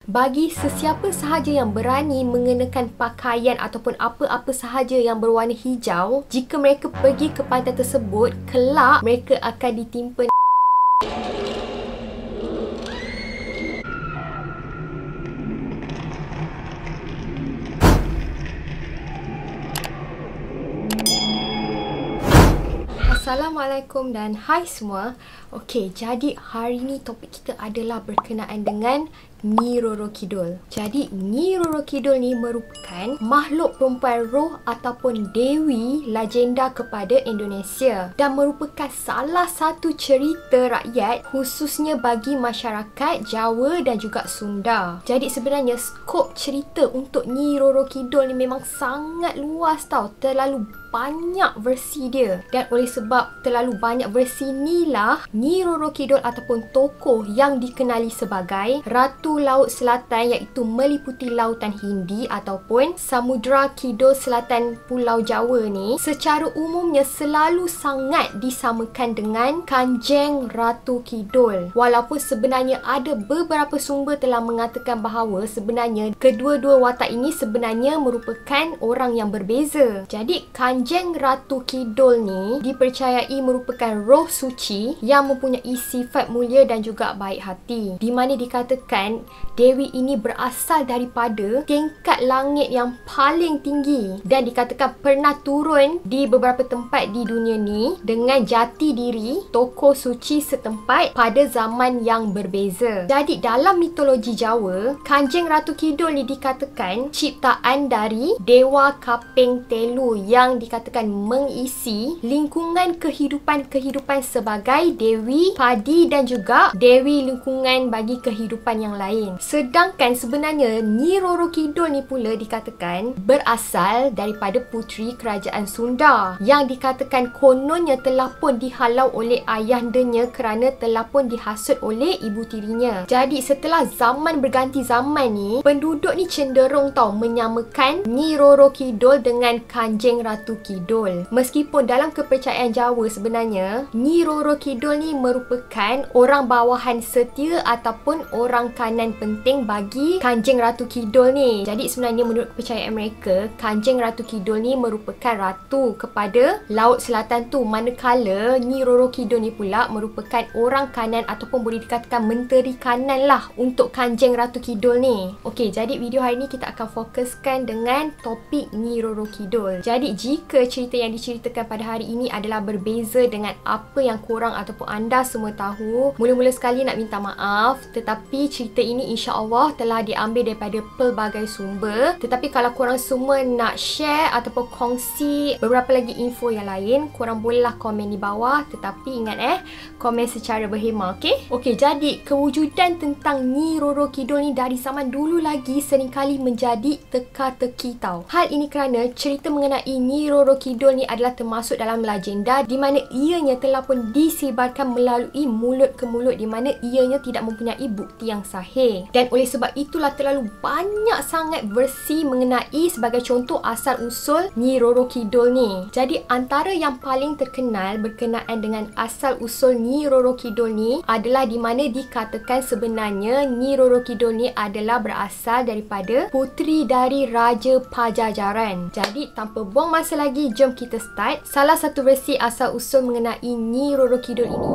Bagi sesiapa sahaja yang berani mengenakan pakaian ataupun apa-apa sahaja yang berwarna hijau, jika mereka pergi ke pantai tersebut, kelak mereka akan ditimpa. Assalamualaikum dan hai semua. Okey, jadi hari ni topik kita adalah berkenaan dengan Nyi Roro Kidul. Jadi Nyi Roro Kidul ni merupakan makhluk perempuan roh ataupun dewi legenda kepada Indonesia dan merupakan salah satu cerita rakyat khususnya bagi masyarakat Jawa dan juga Sunda. Jadi sebenarnya skop cerita untuk Nyi Roro Kidul ni memang sangat luas tau. Terlalu banyak versi dia, dan oleh sebab terlalu banyak versi ni lah Nyi Roro Kidul ataupun tokoh yang dikenali sebagai Ratu Laut Selatan, iaitu meliputi Lautan Hindi ataupun Samudra Kidul Selatan Pulau Jawa ni secara umumnya selalu sangat disamakan dengan Kanjeng Ratu Kidul. Walaupun sebenarnya ada beberapa sumber telah mengatakan bahawa sebenarnya kedua-dua watak ini sebenarnya merupakan orang yang berbeza. Jadi Kanjeng Ratu Kidul ni dipercayai merupakan roh suci yang mempunyai sifat mulia dan juga baik hati, di mana dikatakan dewi ini berasal daripada tingkat langit yang paling tinggi dan dikatakan pernah turun di beberapa tempat di dunia ni dengan jati diri tokoh suci setempat pada zaman yang berbeza. Jadi dalam mitologi Jawa, Kanjeng Ratu Kidul ni dikatakan ciptaan dari Dewa Kaping Telu yang dikatakan mengisi lingkungan kehidupan sebagai dewi padi dan juga dewi lingkungan bagi kehidupan yang lain. Sedangkan sebenarnya Nyi Roro Kidul ni pula dikatakan berasal daripada puteri kerajaan Sunda yang dikatakan kononnya telah pun dihalau oleh ayahandanya kerana telah pun dihasut oleh ibu tirinya. Jadi setelah zaman berganti zaman ni, penduduk ni cenderung menyamakan Nyi Roro Kidul dengan Kanjeng Ratu Kidul. Meskipun dalam kepercayaan Jawa sebenarnya Nyi Roro Kidul ni merupakan orang bawahan setia ataupun orang kanan penting bagi Kanjeng Ratu Kidul ni. Jadi sebenarnya menurut kepercayaan mereka, Kanjeng Ratu Kidul ni merupakan ratu kepada Laut Selatan tu, manakala Nyi Roro Kidul ni pula merupakan orang kanan ataupun boleh dikatakan menteri kanan lah untuk Kanjeng Ratu Kidul ni. Okey, jadi video hari ni kita akan fokuskan dengan topik Nyi Roro Kidul. Jadi jika cerita yang diceritakan pada hari ini adalah berbeza dengan apa yang korang ataupun anda semua tahu, mula-mula sekali nak minta maaf, tetapi cerita ini insya-Allah telah diambil daripada pelbagai sumber. Tetapi kalau korang semua nak share ataupun kongsi beberapa lagi info yang lain, korang bolehlah komen di bawah, tetapi ingat komen secara berhemah, okey? Okey, jadi kewujudan tentang Nyi Roro Kidul ni dari zaman dulu lagi seringkali menjadi teka-teki tau. Hal ini kerana cerita mengenai Nyi Roro Kidul ni adalah termasuk dalam legenda di mana ianya telah pun disebarkan melalui mulut ke mulut, di mana ianya tidak mempunyai bukti yang sahih. Dan oleh sebab itulah terlalu banyak sangat versi mengenai sebagai contoh asal usul Nyi Roro Kidul ni. Jadi antara yang paling terkenal berkenaan dengan asal usul Nyi Roro Kidul ni adalah di mana dikatakan sebenarnya Nyi Roro Kidul ni adalah berasal daripada puteri dari Raja Pajajaran. Jadi tanpa buang masa lagi, jom kita start. Salah satu versi asal usul mengenai Nyi Roro Kidul ini.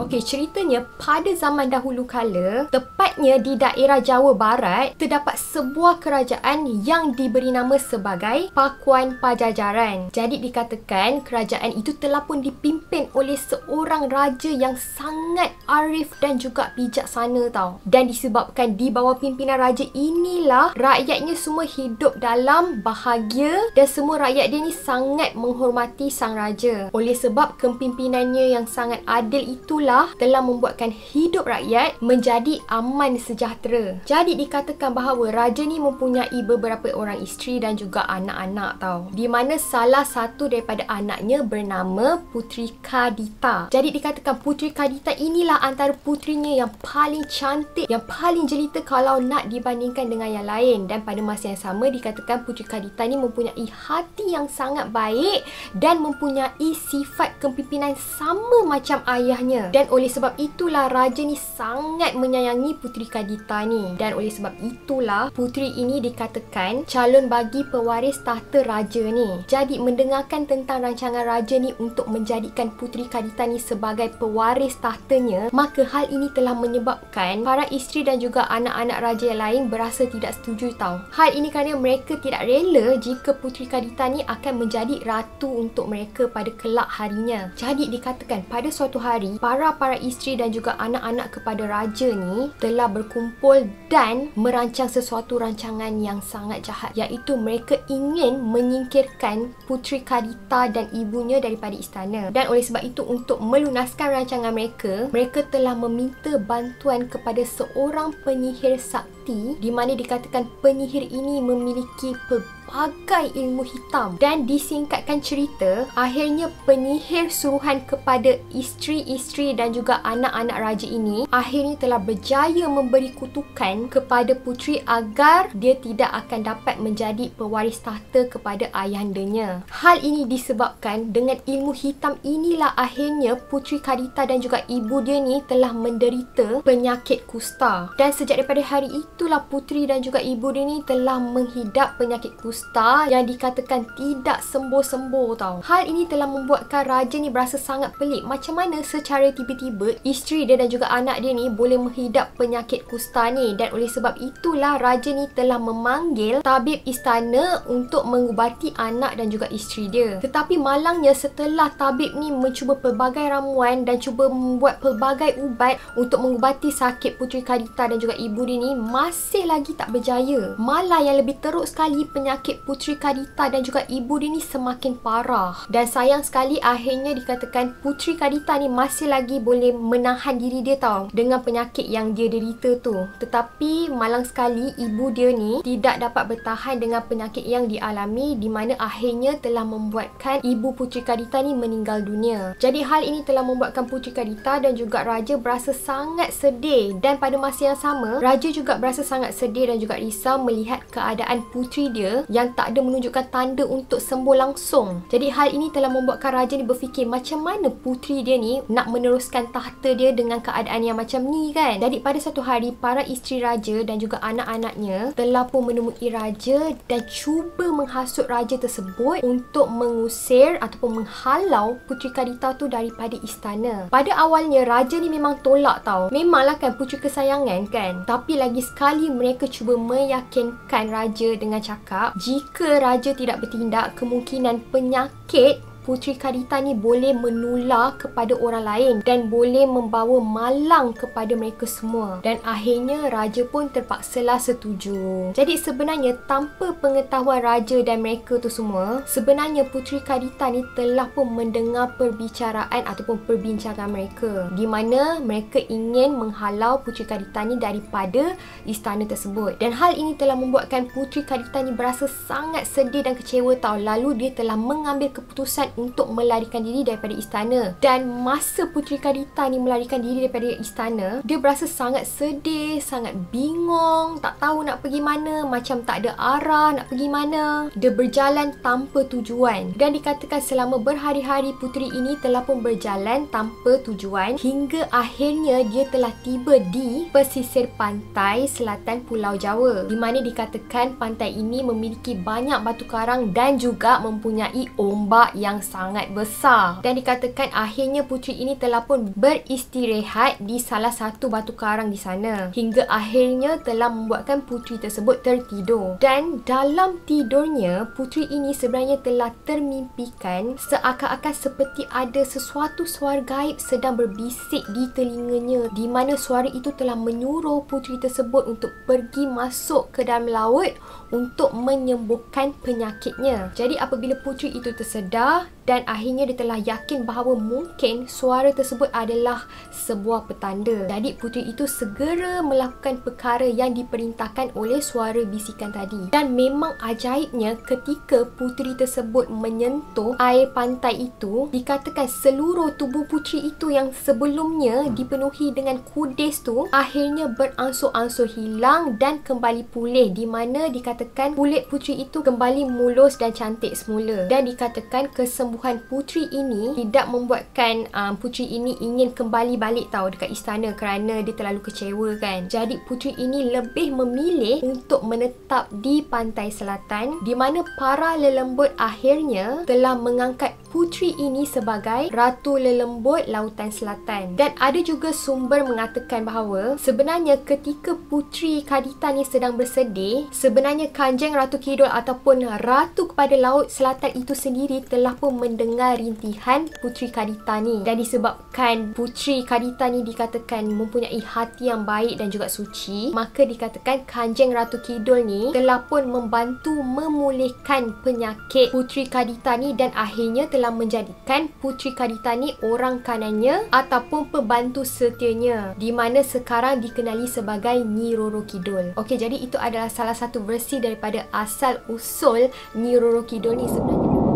Okey, ceritanya pada zaman dahulu kala, tepatnya di daerah Jawa Barat, terdapat sebuah kerajaan yang diberi nama sebagai Pakuan Pajajaran. Jadi dikatakan kerajaan itu telah pun dipimpin oleh seorang raja yang sangat arif dan juga bijaksana tau. Dan disebabkan di bawah pimpinan raja inilah rakyatnya semua hidup dalam bahagia dan semua rakyat dia ni sangat menghormati sang raja. Oleh sebab kepimpinannya yang sangat adil itulah telah membuatkan hidup rakyat menjadi aman sejahtera. Jadi dikatakan bahawa raja ni mempunyai beberapa orang isteri dan juga anak-anak tau, di mana salah satu daripada anaknya bernama Puteri Kadita. Jadi dikatakan Puteri Kadita inilah antara puterinya yang paling cantik, yang paling jelita kalau nak dibandingkan dengan yang lain. Dan pada masa yang sama dikatakan Puteri Kadita ni mempunyai hati yang sangat baik dan mempunyai sifat kepimpinan sama macam ayahnya. Dan oleh sebab itulah raja ni sangat menyayangi Puteri Kadita ni. Dan oleh sebab itulah puteri ini dikatakan calon bagi pewaris tahta raja ni. Jadi mendengarkan tentang rancangan raja ni untuk menjadikan Puteri Kadita ni sebagai pewaris tahtanya, maka hal ini telah menyebabkan para isteri dan juga anak-anak raja yang lain berasa tidak setuju tau. Hal ini kerana mereka tidak rela jika Puteri Kadita ni akan menjadi ratu untuk mereka pada kelak harinya. Jadi dikatakan pada suatu hari para isteri dan juga anak-anak kepada raja ni telah berkumpul dan merancang sesuatu rancangan yang sangat jahat, iaitu mereka ingin menyingkirkan Puteri Kadita dan ibunya daripada istana. Dan oleh sebab itu untuk melunaskan rancangan mereka, mereka telah meminta bantuan kepada seorang penyihir sakti, di mana dikatakan penyihir ini memiliki pelbagai ilmu hitam. Dan disingkatkan cerita, akhirnya penyihir suruhan kepada isteri-isteri dan juga anak-anak raja ini akhirnya telah berjaya memberi kutukan kepada puteri agar dia tidak akan dapat menjadi pewaris tahta kepada ayahandanya. Hal ini disebabkan dengan ilmu hitam inilah akhirnya Puteri Kadita dan juga ibu dia ni telah menderita penyakit kusta. Dan sejak daripada hari itulah puteri dan juga ibu dia ni telah menghidap penyakit kusta yang dikatakan tidak sembuh-sembuh tau. Hal ini telah membuatkan raja ni berasa sangat pelik. Macam mana secara tiba-tiba isteri dia dan juga anak dia ni boleh menghidap penyakit kusta ni. Dan oleh sebab itulah raja ni telah memanggil tabib istana untuk mengubati anak dan juga isteri dia. Tetapi malangnya setelah tabib ni mencuba pelbagai ramuan dan cuba membuat pelbagai ubat untuk mengubati sakit Puteri Kadita dan juga ibu dia ni, masih lagi tak berjaya. Malah yang lebih teruk sekali, penyakit Puteri Kadita dan juga ibu dia ni semakin parah. Dan sayang sekali akhirnya dikatakan Puteri Kadita ni masih lagi boleh menahan diri dia tau dengan penyakit yang dia derita tu. Tetapi malang sekali ibu dia ni tidak dapat bertahan dengan penyakit yang dialami, di mana akhirnya telah membuatkan ibu Puteri Kadita ni meninggal dunia. Jadi hal ini telah membuatkan Puteri Kadita dan juga raja berasa sangat sedih. Dan pada masa yang sama, raja juga berasa sangat sedih dan juga risau melihat keadaan puteri dia yang tak ada menunjukkan tanda untuk sembuh langsung. Jadi hal ini telah membuatkan raja ni berfikir macam mana puteri dia ni nak meneruskan tahta dia dengan keadaan yang macam ni kan. Jadi pada satu hari, para isteri raja dan juga anak-anaknya telah pun menemui raja dan cuba menghasut raja tersebut untuk mengusir ataupun menghalau Puteri Kadita tu daripada istana. Pada awalnya raja ni memang tolak tau. Memanglah kan puteri kesayangan kan. Tapi lagi sekali mereka cuba meyakinkan raja dengan cakap jika raja tidak bertindak, kemungkinan penyakit Puteri Kadita ni boleh menular kepada orang lain dan boleh membawa malang kepada mereka semua. Dan akhirnya raja pun terpaksalah setuju. Jadi sebenarnya tanpa pengetahuan raja dan mereka tu semua, sebenarnya Puteri Kadita ni telah pun mendengar perbicaraan ataupun perbincangan mereka, di mana mereka ingin menghalau Puteri Kadita ni daripada istana tersebut. Dan hal ini telah membuatkan Puteri Kadita ni berasa sangat sedih dan kecewa tau. Lalu dia telah mengambil keputusan untuk melarikan diri daripada istana. Dan masa Puteri Kadita ni melarikan diri daripada istana, dia berasa sangat sedih, sangat bingung, tak tahu nak pergi mana, macam tak ada arah nak pergi mana. Dia berjalan tanpa tujuan. Dan dikatakan selama berhari-hari puteri ini telah pun berjalan tanpa tujuan hingga akhirnya dia telah tiba di pesisir pantai selatan Pulau Jawa, di mana dikatakan pantai ini memiliki banyak batu karang dan juga mempunyai ombak yang sangat besar. Dan dikatakan akhirnya puteri ini telah pun beristirahat di salah satu batu karang di sana hingga akhirnya telah membuatkan puteri tersebut tertidur. Dan dalam tidurnya puteri ini sebenarnya telah termimpikan seakan-akan seperti ada sesuatu suara gaib sedang berbisik di telinganya, di mana suara itu telah menyuruh puteri tersebut untuk pergi masuk ke dalam laut untuk menyembuhkan penyakitnya. Jadi apabila puteri itu tersedar dan akhirnya dia telah yakin bahawa mungkin suara tersebut adalah sebuah petanda, jadi puteri itu segera melakukan perkara yang diperintahkan oleh suara bisikan tadi. Dan memang ajaibnya ketika puteri tersebut menyentuh air pantai itu, dikatakan seluruh tubuh puteri itu yang sebelumnya dipenuhi dengan kudis tu akhirnya beransur-ansur hilang dan kembali pulih, di mana dikatakan kulit puteri itu kembali mulus dan cantik semula. Dan dikatakan kesembuhan kesembuhan puteri ini tidak membuatkan puteri ini ingin kembali balik dekat istana kerana dia terlalu kecewa kan. Jadi puteri ini lebih memilih untuk menetap di pantai selatan, di mana para lelembut akhirnya telah mengangkat puteri ini sebagai Ratu Lelembut Lautan Selatan. Dan ada juga sumber mengatakan bahawa sebenarnya ketika Puteri Kadita ni sedang bersedih, sebenarnya Kanjeng Ratu Kidul ataupun Ratu kepada Laut Selatan itu sendiri telah pun mendengar rintihan Puteri Kadita ni. Dan disebabkan Puteri Kadita ni dikatakan mempunyai hati yang baik dan juga suci, maka dikatakan Kanjeng Ratu Kidul ni telah pun membantu memulihkan penyakit Puteri Kadita ni dan akhirnya telah menjadikan Puteri Kadita ni orang kanannya ataupun pembantu setianya, di mana sekarang dikenali sebagai Nyi Roro Kidul. Okey, jadi itu adalah salah satu versi daripada asal usul Nyi Roro Kidul ni sebenarnya.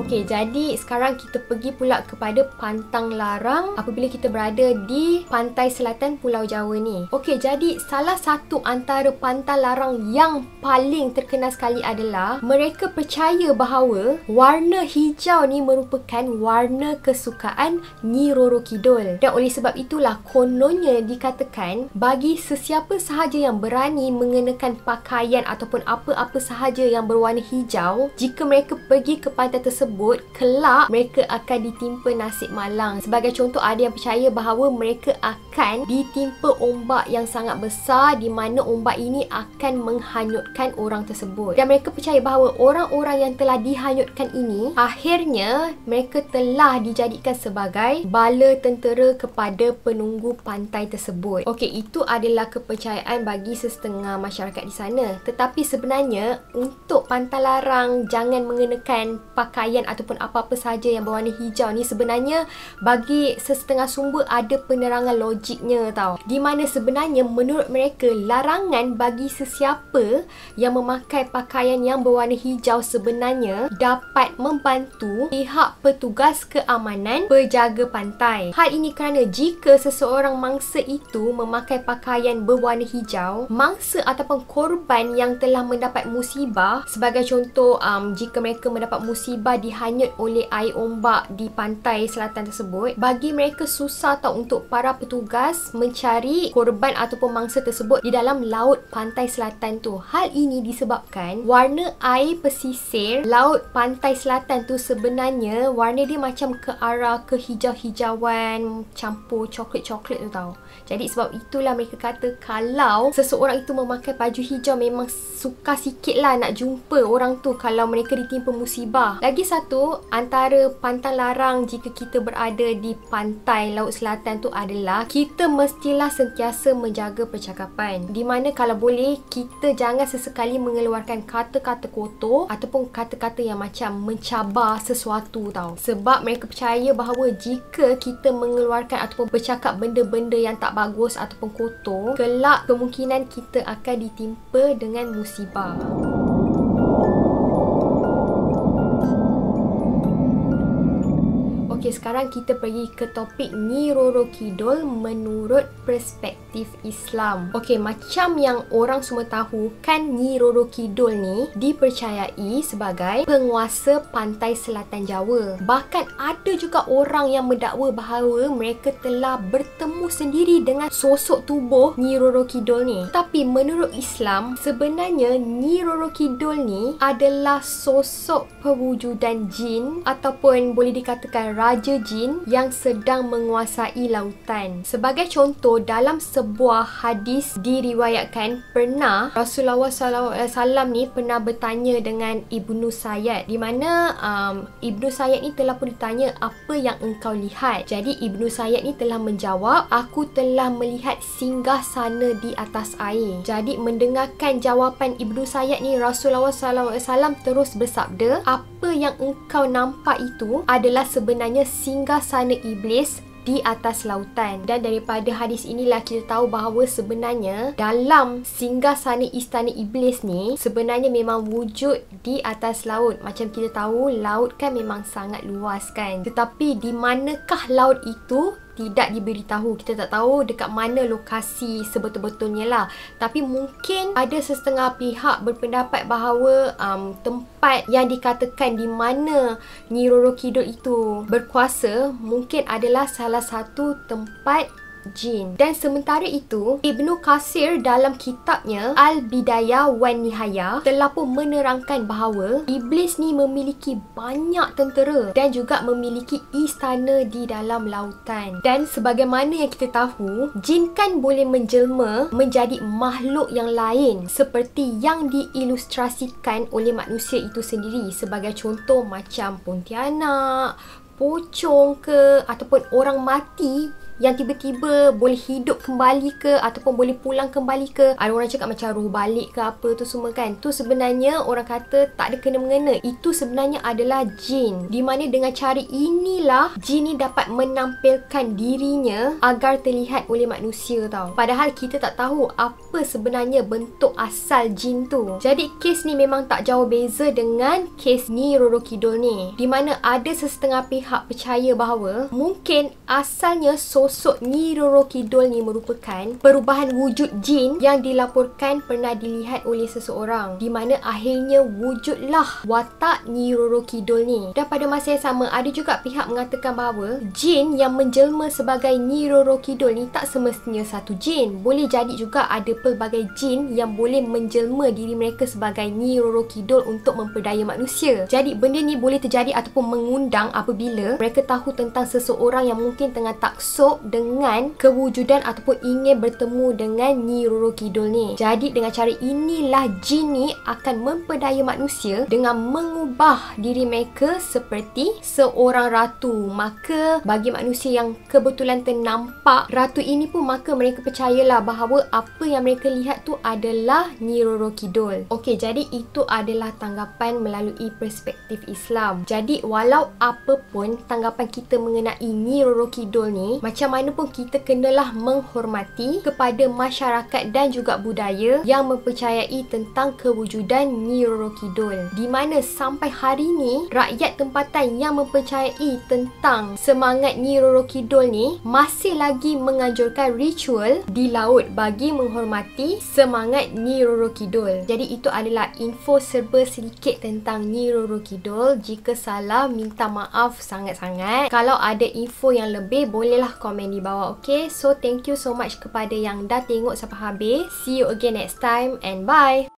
Okey, jadi sekarang kita pergi pula kepada pantang larang apabila kita berada di pantai selatan Pulau Jawa ni. Okey, jadi salah satu antara pantang larang yang paling terkenal sekali adalah mereka percaya bahawa warna hijau ni merupakan warna kesukaan Nyi Roro Kidul. Dan oleh sebab itulah kononnya dikatakan bagi sesiapa sahaja yang berani mengenakan pakaian ataupun apa-apa sahaja yang berwarna hijau, jika mereka pergi ke pantai tersebut, kelak mereka akan ditimpa nasib malang. Sebagai contoh, ada yang percaya bahawa mereka akan ditimpa ombak yang sangat besar, di mana ombak ini akan menghanyutkan orang tersebut. Dan mereka percaya bahawa orang-orang yang telah dihanyutkan ini akhirnya mereka telah dijadikan sebagai bala tentera kepada penunggu pantai tersebut. Okey, itu adalah kepercayaan bagi sesetengah masyarakat di sana. Tetapi sebenarnya untuk pantang larang jangan mengenakan pakaian ataupun apa-apa sahaja yang berwarna hijau ni, sebenarnya bagi sesetengah sumber ada penerangan logiknya tau. Di mana sebenarnya menurut mereka larangan bagi sesiapa yang memakai pakaian yang berwarna hijau sebenarnya dapat membantu pihak petugas keamanan penjaga pantai. Hal ini kerana jika seseorang mangsa itu memakai pakaian berwarna hijau, mangsa ataupun korban yang telah mendapat musibah, sebagai contoh jika mereka mendapat musibah dihanyut oleh air ombak di pantai selatan tersebut, bagi mereka susah tau untuk para petugas mencari korban ataupun mangsa tersebut di dalam laut pantai selatan tu. Hal ini disebabkan warna air pesisir laut pantai selatan tu sebenarnya warna dia macam ke arah kehijau-hijauan campur coklat-coklat tu tau. Jadi sebab itulah mereka kata kalau seseorang itu memakai baju hijau, memang suka sikit lah nak jumpa orang tu kalau mereka ditimpa musibah. Lagi satu antara pantang larang jika kita berada di pantai laut selatan tu adalah kita mestilah sentiasa menjaga percakapan, di mana kalau boleh kita jangan sesekali mengeluarkan kata-kata kotor ataupun kata-kata yang macam mencabar sesuatu tau. Sebab mereka percaya bahawa jika kita mengeluarkan ataupun bercakap benda-benda yang tak bagus ataupun kotor, kelak kemungkinan kita akan ditimpa dengan musibah. Okey, sekarang kita pergi ke topik Nyi Roro Kidul menurut perspektif Islam. Okey, macam yang orang semua tahu kan, Nyi Roro Kidul ni dipercayai sebagai penguasa pantai selatan Jawa. Bahkan ada juga orang yang mendakwa bahawa mereka telah bertemu sendiri dengan sosok tubuh Nyi Roro Kidul ni. Tapi menurut Islam, sebenarnya Nyi Roro Kidul ni adalah sosok perwujudan jin ataupun boleh dikatakan Raja Jin yang sedang menguasai lautan. Sebagai contoh, dalam sebuah hadis diriwayatkan pernah Rasulullah SAW ni pernah bertanya dengan Ibnu Sayyad, di mana Ibnu Sayyad ni telah pun ditanya, apa yang engkau lihat? Jadi Ibnu Sayyad ni telah menjawab, aku telah melihat singgah sana di atas air. Jadi mendengarkan jawapan Ibnu Sayyad ni, Rasulullah SAW terus bersabda, apa yang engkau nampak itu adalah sebenarnya singgah sana iblis di atas lautan. Dan daripada hadis inilah kita tahu bahawa sebenarnya dalam singgah sana istana iblis ni sebenarnya memang wujud di atas laut. Macam kita tahu laut kan memang sangat luas kan, tetapi di manakah laut itu tidak diberitahu. Kita tak tahu dekat mana lokasi sebetul-betulnya lah. Tapi mungkin ada setengah pihak berpendapat bahawa tempat yang dikatakan di mana Nyi Roro Kidul itu berkuasa mungkin adalah salah satu tempat jin. Dan sementara itu, Ibnu Katsir dalam kitabnya Al-Bidayah wan Nihayah telah pun menerangkan bahawa iblis ni memiliki banyak tentera dan juga memiliki istana di dalam lautan. Dan sebagaimana yang kita tahu, jin kan boleh menjelma menjadi makhluk yang lain seperti yang diilustrasikan oleh manusia itu sendiri. Sebagai contoh macam pontianak, pocong ke, ataupun orang mati yang tiba-tiba boleh hidup kembali ke, ataupun boleh pulang kembali ke. Ada orang cakap macam roh balik ke apa tu semua kan. Tu sebenarnya orang kata tak ada kena-mengena. Itu sebenarnya adalah jin. Di mana dengan cara inilah jin ni dapat menampilkan dirinya agar terlihat oleh manusia tau. Padahal kita tak tahu apa sebenarnya bentuk asal jin tu. Jadi kes ni memang tak jauh beza dengan kes Nyi Roro Kidul ni. Di mana ada sesetengah pihak percaya bahawa mungkin asalnya sosok Nyi Roro Kidul ni merupakan perubahan wujud jin yang dilaporkan pernah dilihat oleh seseorang, di mana akhirnya wujudlah watak Nyi Roro Kidul ni. Dan pada masa yang sama, ada juga pihak mengatakan bahawa jin yang menjelma sebagai Nyi Roro Kidul ni tak semestinya satu jin. Boleh jadi juga ada pelbagai jin yang boleh menjelma diri mereka sebagai Nyi Roro Kidul untuk memperdaya manusia. Jadi benda ni boleh terjadi ataupun mengundang apabila mereka tahu tentang seseorang yang mungkin tengah taksub dengan kewujudan ataupun ingin bertemu dengan Nyi Roro Kidul ni. Jadi dengan cara inilah jin ni akan memperdaya manusia dengan mengubah diri mereka seperti seorang ratu. Maka bagi manusia yang kebetulan ternampak ratu ini pun, maka mereka percayalah bahawa apa yang mereka lihat tu adalah Nyi Roro Kidul. Okey, jadi itu adalah tanggapan melalui perspektif Islam. Jadi walau apa pun tanggapan kita mengenai Nyi Roro Kidul ni, macam mana pun kita kenalah menghormati kepada masyarakat dan juga budaya yang mempercayai tentang kewujudan Nyi Roro Kidul. Di mana sampai hari ni rakyat tempatan yang mempercayai tentang semangat Nyi Roro Kidul ni masih lagi menganjurkan ritual di laut bagi menghormati semangat Nyi Roro Kidul. Jadi itu adalah info serba sedikit tentang Nyi Roro Kidul. Jika salah, minta maaf sangat-sangat. Kalau ada info yang lebih, bolehlah komen di bawah. Okay, so thank you so much kepada yang dah tengok sampai habis. See you again next time and bye.